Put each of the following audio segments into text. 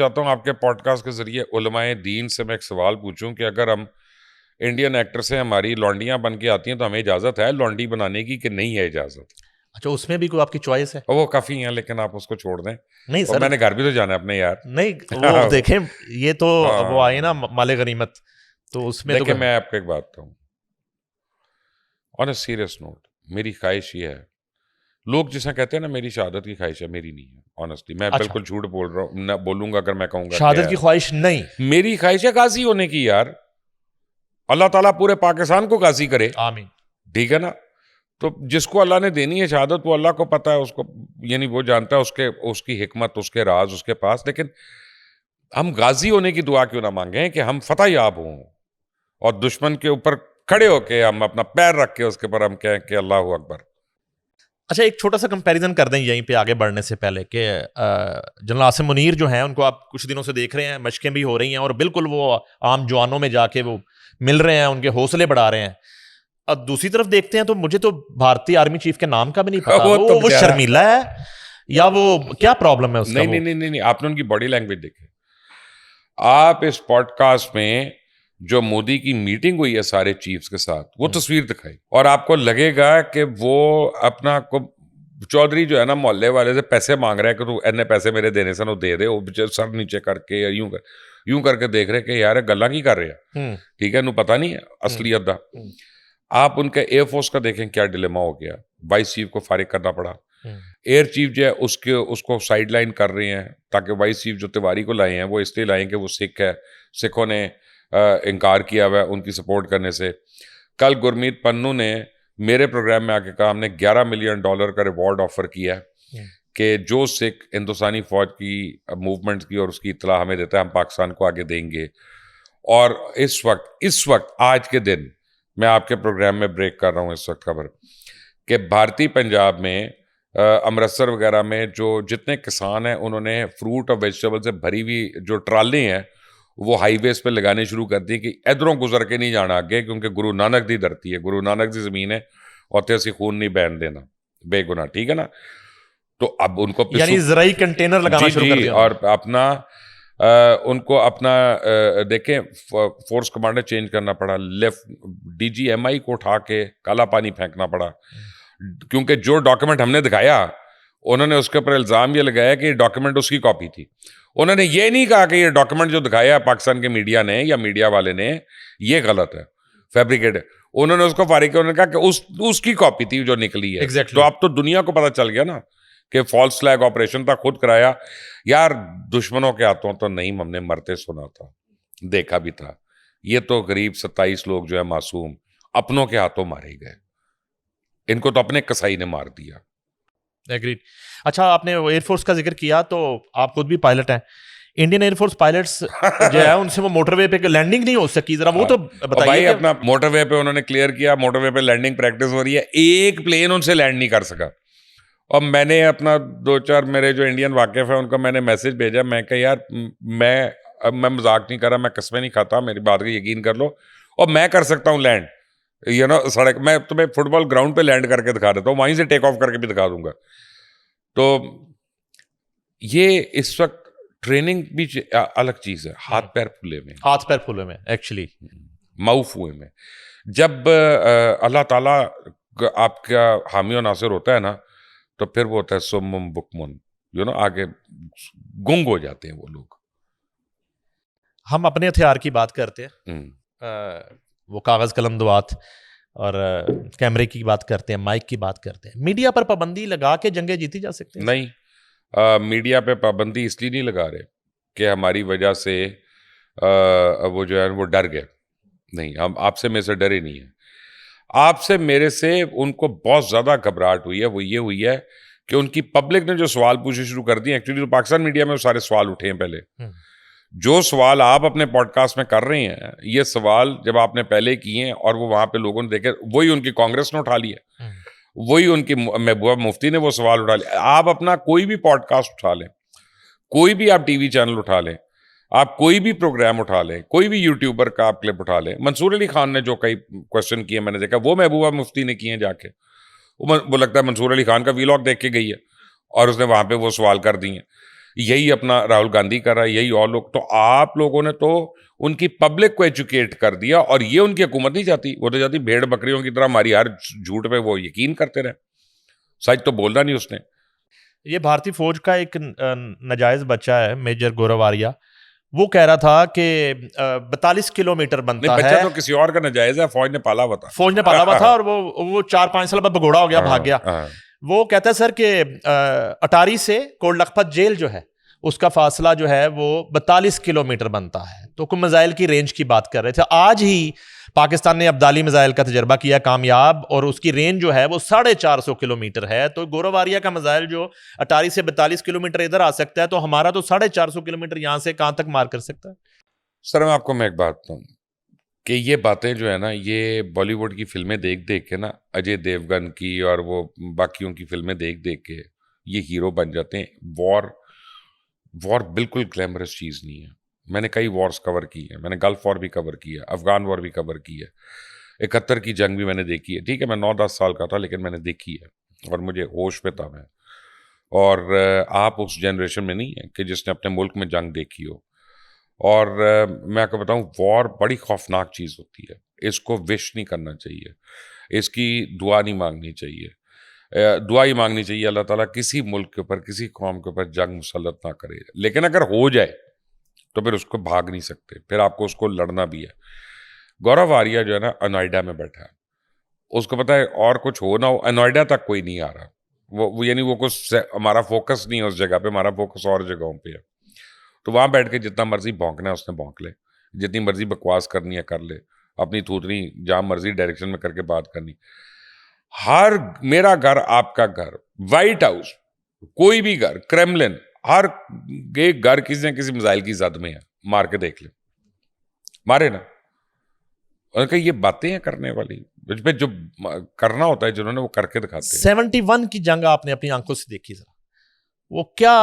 चाहता हूँ आपके पॉडकास्ट के जरिए उलमाए दीन से मैं एक सवाल पूछूं कि अगर हम इंडियन एक्टर से हमारी लौंडियां बन के आती हैं तो हमें इजाज़त है लौंडी बनाने की कि नहीं है इजाज़त? अच्छा, उसमें भी कोई आपकी चॉइस है? और वो काफ़ी हैं, लेकिन आप उसको छोड़ दें। नहीं और सर, मैंने घर भी तो जाना है अपने यार। नहीं वो देखें, ये तो वो आई ना हाँ, माले गनीमत, तो उसमें तो देखिए मैं आपको एक बात कहूँ, ऑन अ सीरियस नोट, मेरी ख्वाहिश ये है, लोग जिसे कहते हैं ना मेरी शहादत की ख्वाहिश है, मेरी नहीं है। ऑनेस्टली मैं अच्छा, बिल्कुल झूठ बोल रहा हूँ, ना बोलूंगा अगर मैं कहूंगा क्या शहादत की है। ख्वाहिश नहीं। मेरी ख्वाहिश है गाजी होने की यार। अल्लाह ताला पूरे पाकिस्तान को गाजी करे, आमीन। ठीक है ना। तो जिसको अल्लाह ने देनी है शहादत वो अल्लाह को पता है, उसको यानी वो जानता है उसके उसकी हिकमत, उसके राज उसके पास। लेकिन हम गाजी होने की दुआ क्यों ना मांगे कि हम फतह याब हों और दुश्मन के ऊपर खड़े होके हम अपना पैर रख के उसके ऊपर हम कहें कि अल्लाह अकबर। अच्छा, एक छोटा सा कंपैरिजन कर दें यहीं पे आगे बढ़ने से पहले कि जनरल आसिम मुनीर जो हैं उनको आप कुछ दिनों से देख रहे हैं, मशकें भी हो रही हैं और बिल्कुल वो आम जवानों में जाके वो मिल रहे हैं, उनके हौसले बढ़ा रहे हैं। और दूसरी तरफ देखते हैं तो मुझे तो भारतीय आर्मी चीफ के नाम का भी नहीं पता, वो तो वो बेचारा, शर्मीला है या वो क्या प्रॉब्लम है उसका? नहीं नहीं नहीं नहीं नहीं, आपने उनकी बॉडी लैंग्वेज देखी? आप इस पॉडकास्ट में जो मोदी की मीटिंग हुई है सारे चीफ्स के साथ, वो तस्वीर दिखाई और आपको लगेगा कि वो अपना को चौधरी जो है ना मोहल्ले वाले से पैसे मांग रहे हैं कि तू इतने पैसे मेरे देने से दे दे। वो सर नीचे करके या यूं करके देख रहे कि यार गल्ला की कर रहे हैं, ठीक है, नू पता नहीं है असलियत दा। आप उनके एयरफोर्स का देखें क्या डिलेमा हो गया, वाइस चीफ को फारिग करना पड़ा। एयर चीफ जो है उसको साइड लाइन कर रहे हैं ताकि वाइस चीफ जो तिवारी को लाए हैं वो इसलिए लाए कि वो सिख है, सिखों ने इनकार किया हुआ है उनकी सपोर्ट करने से। कल गुरमीत पन्नू ने मेरे प्रोग्राम में आके कहा हमने $11 मिलियन का रिवॉर्ड ऑफर किया है कि जो सिख हिंदुस्तानी फौज की मूवमेंट की और उसकी इतला हमें देता है हम पाकिस्तान को आगे देंगे। और इस वक्त आज के दिन मैं आपके प्रोग्राम में ब्रेक कर रहा हूँ इस वक्त खबर कि भारतीय पंजाब में अमृतसर वगैरह में जो जितने किसान हैं उन्होंने फ्रूट और वेजिटेबल से भरी हुई जो ट्राली हैं वो हाईवेज पे लगाने शुरू कर दी कि इधरों गुजर के नहीं जाना आगे, क्योंकि गुरु नानक दी धरती है, गुरु नानक दी जमीन है और तेसी खून नहीं बहन देना बेगुनाह, ठीक है ना। तो अब उनको यानी जराई कंटेनर लगाना जी शुरू कर जी, दिया और अपना उनको अपना देखें फोर्स कमांडर चेंज करना पड़ा, लेफ्ट DGMI को उठा के काला पानी फेंकना पड़ा, क्योंकि जो डॉक्यूमेंट हमने दिखाया उन्होंने उसके ऊपर इल्ज़ाम ये लगाया कि डॉक्यूमेंट उसकी कॉपी थी। उन्होंने ये नहीं कहा कि ये डॉक्यूमेंट जो दिखाया पाकिस्तान के मीडिया ने या मीडिया वाले ने ये गलत है, फैब्रिकेट है। उन्होंने उसको फारिग किया, उन्होंने कहा कि उसकी कॉपी थी जो निकली है। Exactly. तो अब तो दुनिया को पता चल गया ना कि फॉल्स फ्लैग ऑपरेशन था, खुद कराया। यार दुश्मनों के हाथों तो नहीं हमने मरते सुना था, देखा भी था। ये तो करीब 27 लोग जो है मासूम अपनों के हाथों मारे गए, इनको तो अपने कसाई ने मार दिया। एग्रीड। अच्छा, आपने एयरफोर्स का जिक्र किया तो आप खुद भी पायलट हैं। इंडियन एयरफोर्स पायलट्स जो है उनसे वो मोटरवे पे लैंडिंग नहीं हो सकी, जरा वो तो बताइए। भाई अपना मोटरवे पे उन्होंने क्लियर किया, मोटरवे पे लैंडिंग प्रैक्टिस हो रही है, एक प्लेन उनसे लैंड नहीं कर सका। और मैंने अपना 2-4 मेरे जो इंडियन वाकिफ है उनको मैंने मैसेज भेजा, मैं कहा यार मैं मजाक नहीं कर रहा, मैं कस्में नहीं खाता, मेरी बात का यकीन कर लो, और मैं कर सकता हूँ लैंड, सड़क, मैं तुम्हें फुटबॉल ग्राउंड पे लैंड करके दिखा देता हूँ, वहीं से टेक ऑफ करके भी दिखा दूंगा। तो ये इस वक्त ट्रेनिंग भी अलग चीज है, हाथ पैर फूले में एक्चुअली माउफ हुए में। जब अल्लाह ताला आपका हामी और नासिर होता है ना तो फिर वो होता है सुम्मुम बुकमुन, आगे गुंग हो जाते हैं वो लोग। हम अपने हथियार की बात करते हैं, वो कागज कलम दुआत और कैमरे की बात करते हैं, माइक की बात करते हैं। मीडिया पर पाबंदी लगा के जंगें जीती जा सकती हैं? नहीं, मीडिया पे पाबंदी इसलिए नहीं लगा रहे कि हमारी वजह से वो जो है वो डर गए। नहीं, हम आपसे मेरे से डरे नहीं है। आपसे मेरे से उनको बहुत ज़्यादा घबराहट हुई है, वो ये हुई है कि उनकी पब्लिक ने जो सवाल पूछे शुरू कर दिए। एक्चुअली तो पाकिस्तान मीडिया में वो सारे सवाल उठे हैं पहले। जो सवाल आप अपने पॉडकास्ट में कर रहे हैं, ये सवाल जब आपने पहले किए हैं और वो वहाँ पे लोगों ने देखे, वही उनकी कांग्रेस ने उठा लिया, वही उनकी महबूबा मुफ्ती ने वो सवाल उठा लिया। आप अपना कोई भी पॉडकास्ट उठा लें, कोई भी आप टीवी चैनल उठा लें, आप कोई भी प्रोग्राम उठा लें, कोई भी यूट्यूबर का आप क्लिप उठा लें, मंसूर अली खान ने जो कई क्वेश्चन किए मैंने देखा, वो महबूबा मुफ्ती ने किए जाके। वो लगता है मंसूर अली खान का वीलॉग देख के गई है और उसने वहाँ पे वो सवाल कर दिए। यही अपना राहुल गांधी कर रहा है, यही और लोग। तो आप लोगों ने तो उनकी पब्लिक को एजुकेट कर दिया, और ये उनकी हुकूमत नहीं चाहती। वो तो चाहती भेड़ बकरियों की तरह हमारी हर झूठ पे वो यकीन करते रहे, सच तो बोलना नहीं उसने। ये भारतीय फौज का एक नाजायज बच्चा है, मेजर गौरव आर्या, वो कह रहा था कि 42 किलोमीटर नहीं, बनता बच्चा है। तो किसी और का नाजायज है, फौज ने पाला हुआ था। फौज ने पाला हुआ था और वो 4-5 साल बाद भगोड़ा हो गया, भाग गया। हाँ। वो कहता है सर कि अटारी से कोट लखपत जेल जो है उसका फासला जो है वो 42 किलोमीटर बनता है। तो कोई मिसाइल की रेंज की बात कर रहे थे। आज ही पाकिस्तान ने अब्दाली मिसाइल का तजर्बा किया कामयाब, और उसकी रेंज जो है वो 450 किलोमीटर है। तो गौरव आर्या का मिसाइल जो अटारी से 42 किलोमीटर इधर आ सकता है, तो हमारा तो 450 किलोमीटर यहां से कहां तक मार कर सकता है। सर मैं एक बात बताऊं कि ये बातें जो है ना, ये बॉलीवुड की फिल्में देख देख के ना, अजय देवगन की और वो बाकियों की फिल्में देख देख के ये हीरो बन जाते हैं। वॉर बिल्कुल ग्लैमरस चीज़ नहीं है। मैंने कई वॉर्स कवर की है, मैंने गल्फ वॉर भी कवर की है, अफगान वॉर भी कवर की है, 71 की जंग भी मैंने देखी है। ठीक है, मैं 9-10 साल का था, लेकिन मैंने देखी है और मुझे होश में था मैं। और आप उस जनरेशन में नहीं है कि जिसने अपने मुल्क में जंग देखी हो। और मैं आपको बताऊं, वॉर बड़ी खौफनाक चीज़ होती है। इसको विश नहीं करना चाहिए, इसकी दुआ नहीं मांगनी चाहिए। दुआ ही मांगनी चाहिए अल्लाह ताला किसी मुल्क के ऊपर, किसी कौम के ऊपर जंग मुसल्लत ना करे। लेकिन अगर हो जाए तो फिर उसको भाग नहीं सकते, फिर आपको उसको लड़ना भी है। गौरव आर्या जो है ना, नोएडा में बैठा है, उसको पता है और कुछ हो ना हो, नोएडा तक कोई नहीं आ रहा। वो यानी वो कुछ, हमारा फोकस नहीं है उस जगह पे, हमारा फोकस और जगहों पे है। तो वहां बैठ के जितना मर्जी भौंकना है उसने भौंक ले, जितनी मर्जी बकवास करनी है कर ले, अपनी थूथनी जहां मर्जी डायरेक्शन में करके बात करनी। हर, मेरा घर, आपका घर, व्हाइट हाउस, कोई भी घर, क्रेमलिन, हर एक घर किसी न किसी मिसाइल की जद में है। मार के देख ले, मारे ना। उनका ये बातें हैं करने वाली, मुझ पे जो करना होता है जिन्होंने, वो करके दिखाते हैं। 71 की जंग आपने अपनी आंखों से देखी सर, वो क्या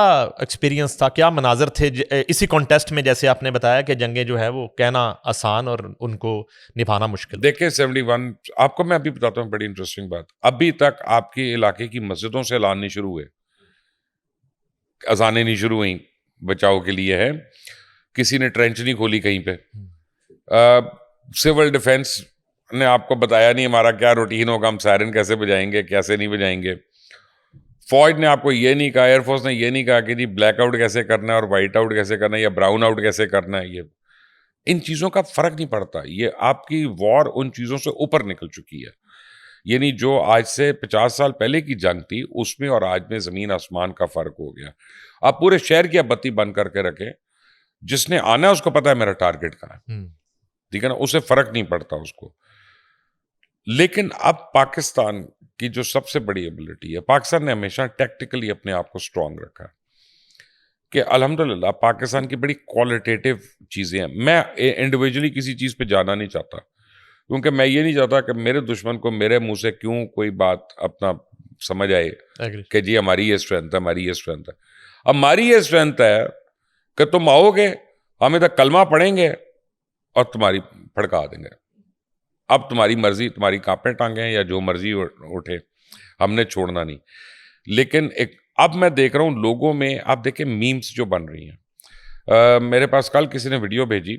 एक्सपीरियंस था, क्या मनाजर थे? इसी कॉन्टेस्ट में जैसे आपने बताया कि जंगें जो है वो कहना आसान और उनको निभाना मुश्किल। देखिए 71, आपको मैं अभी बताता हूँ बड़ी इंटरेस्टिंग बात। अभी तक आपके इलाके की मस्जिदों से ऐलान नहीं शुरू हुए, अजानें नहीं शुरू हुई बचाव के लिए है, किसी ने ट्रेंच नहीं खोली कहीं पे, सिविल डिफेंस ने आपको बताया नहीं हमारा क्या रूटीन होगा, हम सायरन कैसे बजाएंगे, कैसे नहीं बजाएंगे। फौज ने आपको ये नहीं कहा, एयरफोर्स ने ये नहीं कहा कि जी ब्लैकआउट कैसे करना है और वाइट आउट कैसे करना है या ब्राउन आउट कैसे करना है। ये इन चीज़ों का फर्क नहीं पड़ता। ये आपकी वॉर उन चीज़ों से ऊपर निकल चुकी है। यानी जो आज से 50 साल पहले की जंग थी, उसमें और आज में ज़मीन आसमान का फ़र्क हो गया। आप पूरे शहर की बत्ती बंद करके रखें, जिसने आना है उसको पता है मेरा टारगेट कहाँ है, ठीक है ना, उससे फ़र्क नहीं पड़ता उसको। लेकिन अब पाकिस्तान की जो सबसे बड़ी एबिलिटी है, पाकिस्तान ने हमेशा टैक्टिकली अपने आप को स्ट्रांग रखा है कि अल्हम्दुलिल्लाह पाकिस्तान की बड़ी क्वालिटेटिव चीज़ें हैं। मैं इंडिविजुअली किसी चीज़ पे जाना नहीं चाहता, क्योंकि मैं ये नहीं चाहता कि मेरे दुश्मन को मेरे मुंह से क्यों कोई बात अपना समझ आए कि जी हमारी ये स्ट्रेंथ है, हमारी ये स्ट्रेंथ है। हमारी ये स्ट्रेंथ है कि तुम आओगे, हम इधर कलमा पढ़ेंगे और तुम्हारी फड़का देंगे। अब तुम्हारी मर्जी, तुम्हारी कांपे टांगे या जो मर्जी उठे, हमने छोड़ना नहीं। लेकिन एक अब मैं देख रहा हूँ लोगों में, आप देखें मीम्स जो बन रही हैं। मेरे पास कल किसी ने वीडियो भेजी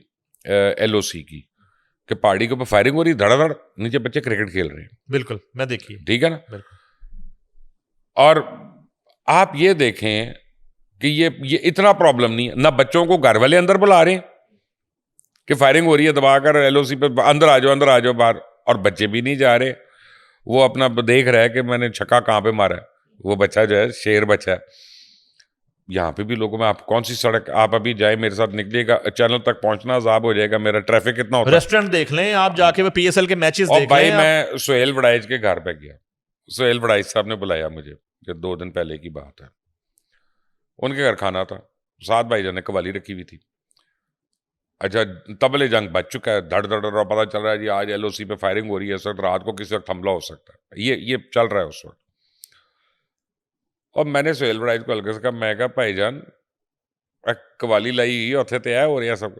LOC की कि पहाड़ी के ऊपर फायरिंग हो रही, धड़ाधड़, नीचे बच्चे क्रिकेट खेल रहे हैं। बिल्कुल, मैं देखी है। ठीक है ना। बिल्कुल। और आप ये देखें कि ये इतना प्रॉब्लम नहीं है ना, बच्चों को घर वाले अंदर बुला रहे हैं कि फायरिंग हो रही है, दबाकर LOC पे अंदर आ जाओ बाहर, और बच्चे भी नहीं जा रहे। वो अपना देख रहा है कि मैंने छक्का कहाँ पे मारा है। वो बच्चा जो है शेर बच्चा है। यहाँ पे भी लोगों में, आप कौन सी सड़क, आप अभी जाए मेरे साथ निकलिएगा, चैनल तक पहुंचना अजाब हो जाएगा मेरा, ट्रैफिक कितना होता है। रेस्टोरेंट देख लें आप जाके, वो PSL के मैचेस और देख भाई लें। मैं सुहेल वड़ाइच के घर पे गया, सुहेल वड़ाइच साहब ने बुलाया मुझे, जो 2 दिन पहले की बात है। उनके घर खाना था, 7 भाईजान ने कवाली रखी हुई थी। अच्छा, तबले जंग बच चुका है, धड़ धड़ धड़, पता चल रहा है जी आज LOC पे फायरिंग हो रही है, इस वक्त रात को किसी वक्त हमला हो सकता है, ये चल रहा है उस वक्त। और मैंने सुहेल वड़ाइच को हल्के से कहा, मैं कहा भाईजान कवाली लाई उत्थे ते है हो रहा सब।